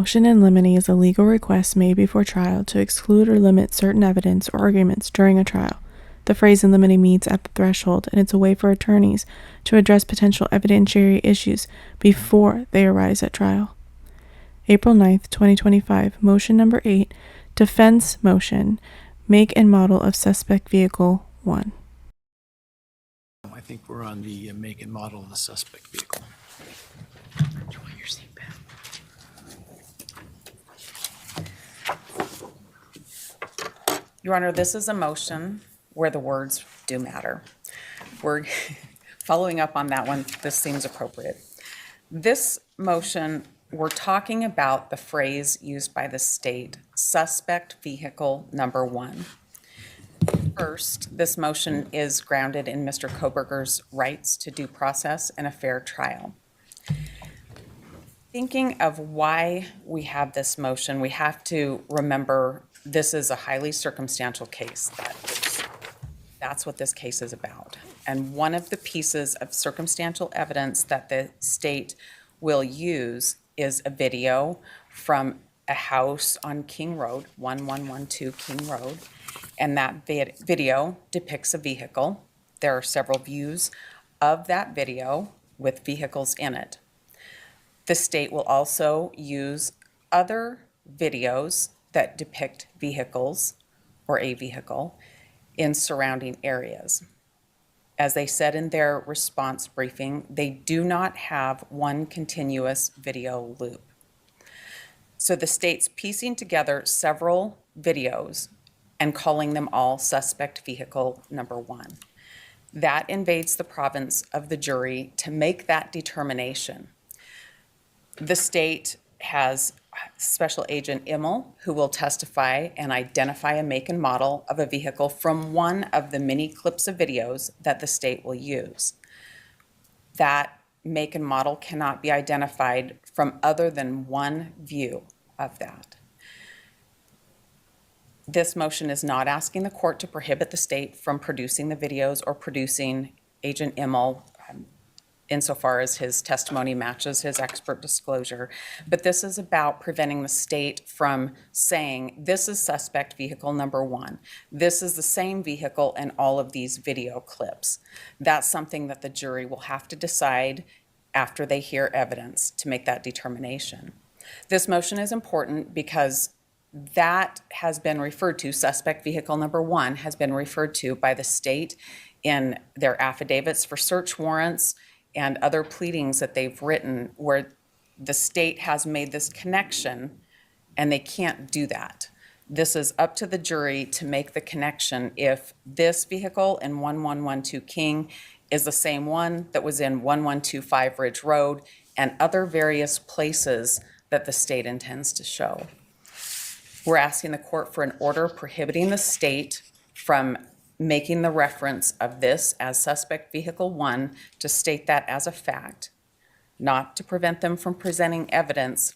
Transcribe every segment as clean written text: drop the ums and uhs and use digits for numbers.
Motion in limine is a legal request made before trial to exclude or limit certain evidence or arguments during a trial. The phrase in limine meets at the threshold, and it's a way for attorneys to address potential evidentiary issues before they arise at trial. April 9th, 2025, motion number 8, defense motion, make and model of suspect vehicle 1. I think we're on the make and model of the suspect vehicle. Enjoy your seatbelt. Your Honor, this is a motion where the words do matter. We're following up on that one. This seems appropriate. This motion, we're talking about the phrase used by the state, suspect vehicle number 1. First, this motion is grounded in Mr. Kohberger's rights to due process and a fair trial. Thinking of why we have this motion, we have to remember this is a highly circumstantial case. That's what this case is about. And one of the pieces of circumstantial evidence that the state will use is a video from a house on King Road, 1112 King Road. And that video depicts a vehicle. There are several views of that video with vehicles in it. The state will also use other videos that depict vehicles or a vehicle in surrounding areas. As they said in their response briefing, they do not have one continuous video loop. So the state's piecing together several videos and calling them all suspect vehicle number 1. That invades the province of the jury to make that determination. The state has Special Agent Immel, who will testify and identify a make and model of a vehicle from one of the many clips of videos that the state will use. That make and model cannot be identified from other than one view of that. This motion is not asking the court to prohibit the state from producing the videos or producing Agent Immel insofar as his testimony matches his expert disclosure. But this is about preventing the state from saying, this is suspect vehicle number 1. This is the same vehicle in all of these video clips. That's something that the jury will have to decide after they hear evidence to make that determination. This motion is important because that has been referred to, suspect vehicle number 1 has been referred to by the state in their affidavits for search warrants and other pleadings that they've written where the state has made this connection and they can't do that. This is up to the jury to make the connection if this vehicle in 1112 King is the same one that was in 1125 Ridge Road and other various places that the state intends to show. We're asking the court for an order prohibiting the state from making the reference of this as suspect vehicle 1 to state that as a fact, not to prevent them from presenting evidence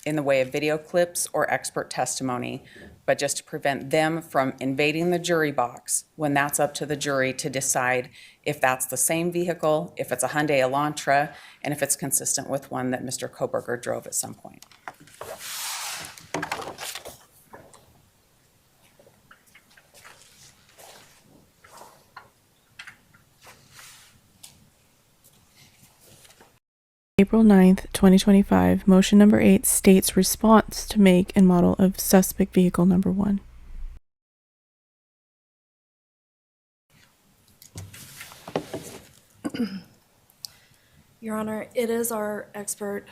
in the way of video clips or expert testimony, but just to prevent them from invading the jury box when that's up to the jury to decide if that's the same vehicle, if it's a Hyundai Elantra, and if it's consistent with one that Mr. Kohberger drove at some point. April 9th, 2025, motion number 8, state's response to make and model of suspect vehicle number 1. Your Honor, it is our expert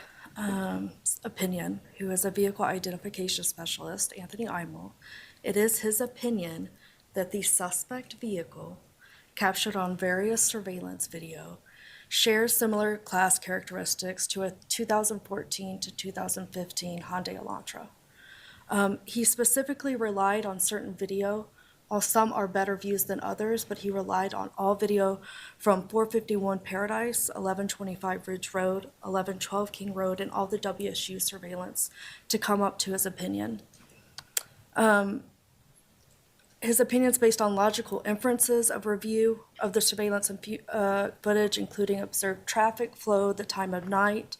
opinion, who is a vehicle identification specialist, Anthony Imel. It is his opinion that the suspect vehicle, captured on various surveillance video, shares similar class characteristics to a 2014 to 2015 Hyundai Elantra. He specifically relied on certain video, while some are better views than others, but he relied on all video from 451 Paradise, 1125 Ridge Road, 1112 King Road, and all the WSU surveillance to come up to his opinion. his opinions based on logical inferences of review of the surveillance and footage, including observed traffic flow, the time of night,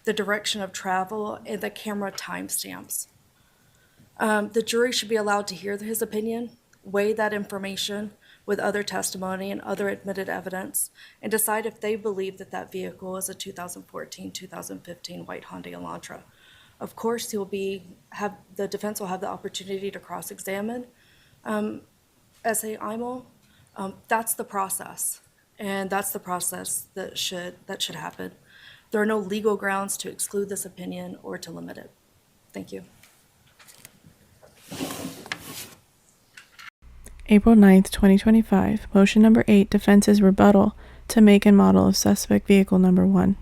the direction of travel, and the camera timestamps. The jury should be allowed to hear his opinion, weigh that information with other testimony and other admitted evidence, and decide if they believe that that vehicle is a 2014-2015 white Hyundai Elantra. Of course, the defense will have the opportunity to cross-examine S.A. Imel. That's the process, and that's the process that should happen. There are no legal grounds to exclude this opinion or to limit it. Thank you. April 9th, 2025. Motion number 8, defense's rebuttal to make and model of suspect vehicle number 1.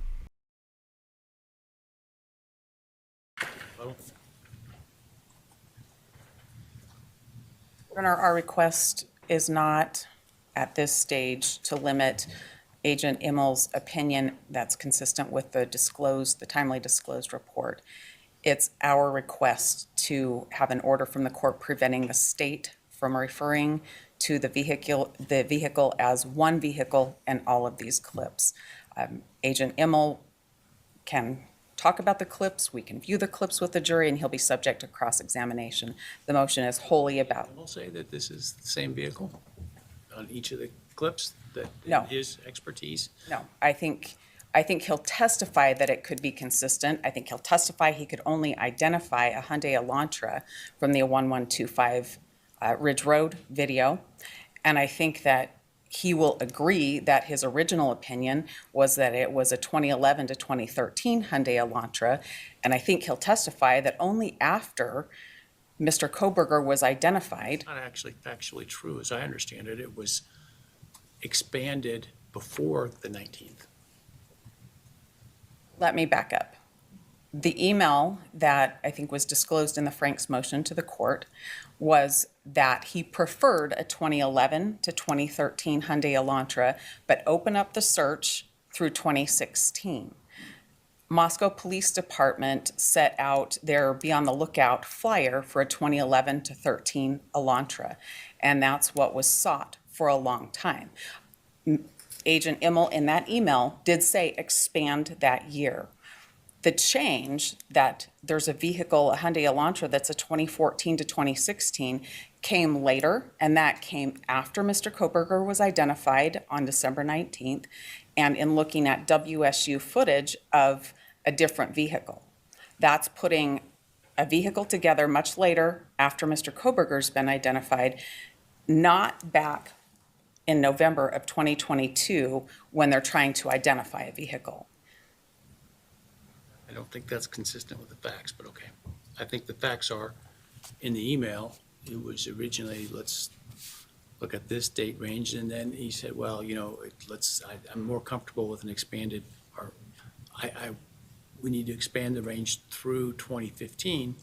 Your Honor, our request is not at this stage to limit Agent Immel's opinion that's consistent with the timely disclosed report. It's our request to have an order from the court preventing the state from referring to the vehicle as one vehicle in all of these clips. Agent Immel can talk about the clips, we can view the clips with the jury, and he'll be subject to cross-examination. The motion is wholly about. We'll say that this is the same vehicle on each of the clips, that No. his expertise. No, I think he'll testify that it could be consistent. I think he'll testify he could only identify a Hyundai Elantra from the 1125 Ridge Road video. And I think that he will agree that his original opinion was that it was a 2011 to 2013 Hyundai Elantra. And I think he'll testify that only after Mr. Kohberger was identified. Not actually factually true, as I understand it. It was expanded before the 19th. Let me back up. The email that I think was disclosed in the Frank's motion to the court was that he preferred a 2011 to 2013 Hyundai Elantra, but open up the search through 2016. Moscow Police Department set out their Be on the Lookout flyer for a 2011 to 13 Elantra, and that's what was sought for a long time. Agent Immel in that email did say expand that year. The change that there's a vehicle, a Hyundai Elantra, that's a 2014 to 2016 came later, and that came after Mr. Kohberger was identified on December 19th, and in looking at WSU footage of a different vehicle. That's putting a vehicle together much later after Mr. Kohberger's been identified, not back in November of 2022 when they're trying to identify a vehicle. I don't think that's consistent with the facts, but okay. I think the facts are, in the email, it was originally, let's look at this date range, and then he said, well, you know, I'm more comfortable with an expanded, or we need to expand the range through 2015,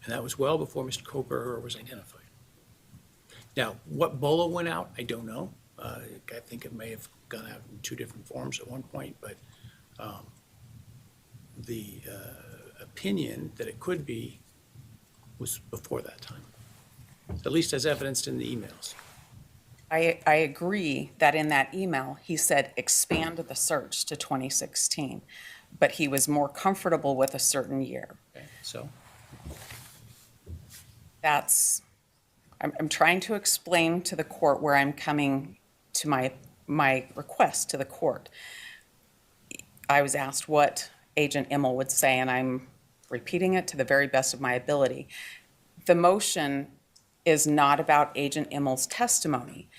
and that was well before Mr. Kohberger was identified. Now, what BOLA went out, I don't know. I think it may have gone out in two different forms at one point, but the opinion that it could be was before that time, at least as evidenced in the emails. I agree that in that email, he said expand the search to 2016, but he was more comfortable with a certain year. Okay, so I'm trying to explain to the court where I'm coming to my request to the court. I was asked what Agent Immel would say, and I'm repeating it to the very best of my ability. The motion is not about Agent Immel's testimony.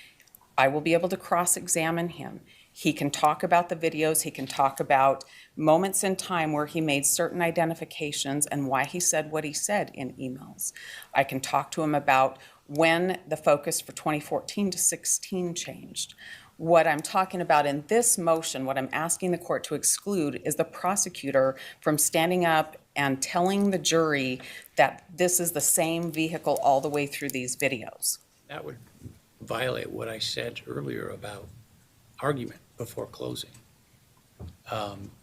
I will be able to cross-examine him. He can talk about the videos. He can talk about moments in time where he made certain identifications and why he said what he said in emails. I can talk to him about when the focus for 2014 to 16 changed. What I'm talking about in this motion, what I'm asking the court to exclude, is the prosecutor from standing up and telling the jury that this is the same vehicle all the way through these videos. that would violate what I said earlier about argument before closing.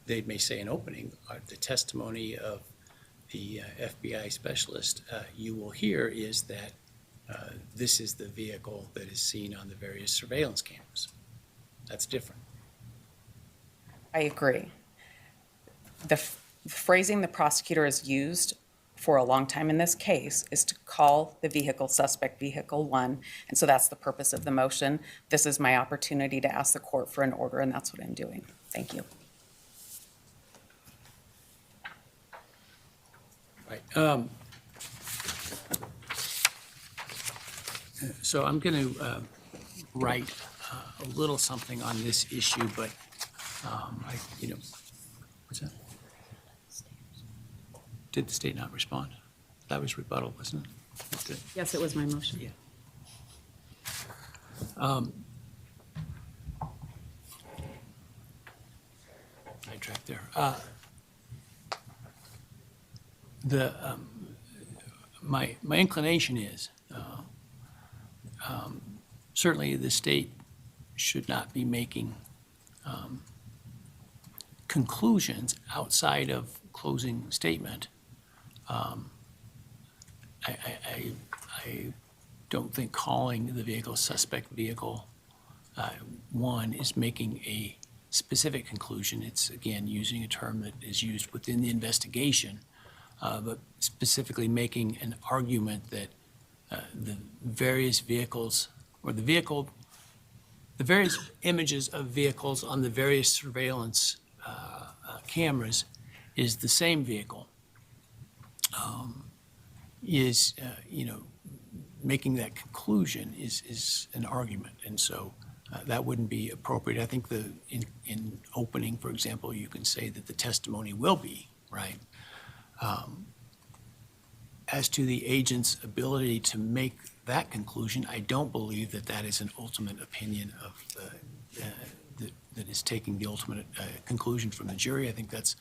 They may say in opening, the testimony of the FBI specialist you will hear is that this is the vehicle that is seen on the various surveillance cameras. That's different. I agree. The phrasing the prosecutor has used for a long time in this case is to call the vehicle suspect vehicle 1, and so that's the purpose of the motion. This is my opportunity to ask the court for an order, and that's what I'm doing. Thank you. Right. So I'm going to write a little something on this issue, but what's that? Did the state not respond? That was rebuttal, wasn't it? Okay. Yes, it was my motion. Yeah. I tracked there. My inclination is certainly the state should not be making conclusions outside of closing statement. I don't think calling the vehicle suspect vehicle 1 is making a specific conclusion. It's, again, using a term that is used within the investigation, but specifically making an argument that the various vehicles, or the various images of vehicles on the various surveillance cameras is the same vehicle, making that conclusion is an argument. And so that wouldn't be appropriate. I think in opening, for example, you can say that the testimony will be, right? As to the agent's ability to make that conclusion, I don't believe that that is an ultimate opinion of that is taking the ultimate conclusion from the jury. I think that's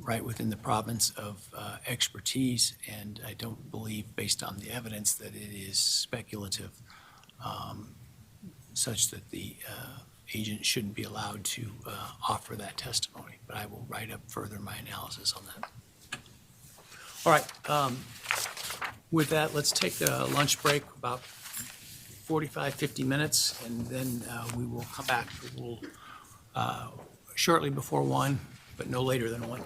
right within the province of expertise, and I don't believe, based on the evidence, that it is speculative, such that the agent shouldn't be allowed to offer that testimony. But I will write up further my analysis on that. All right. With that, let's take a lunch break, about 45, 50 minutes, and then we will come back. We'll shortly before 1, but no later than 1.